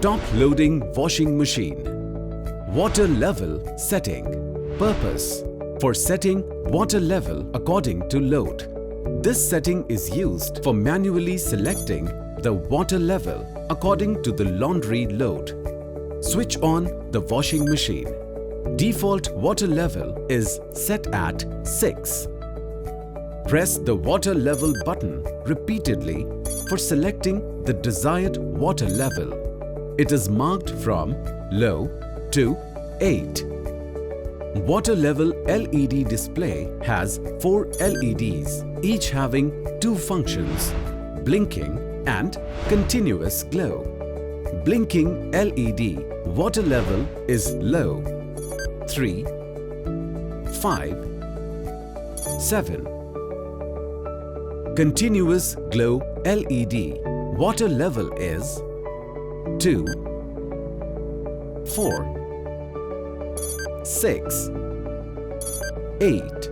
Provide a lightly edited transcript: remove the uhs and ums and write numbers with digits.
Top loading washing machine. Water level setting. Purpose: for setting water level according to load. This setting is used for manually selecting the water level according to the laundry load. Switch on the washing machine. Default water level is set at 6. Press the water level button repeatedly for selecting the desired water level. It is marked from low to 8. Water level LED display has 4 LEDs, each having 2 functions: blinking and continuous glow. Blinking LED water level is low, 3, 5, 7. Continuous glow LED water level is 2, 4, 6, 8.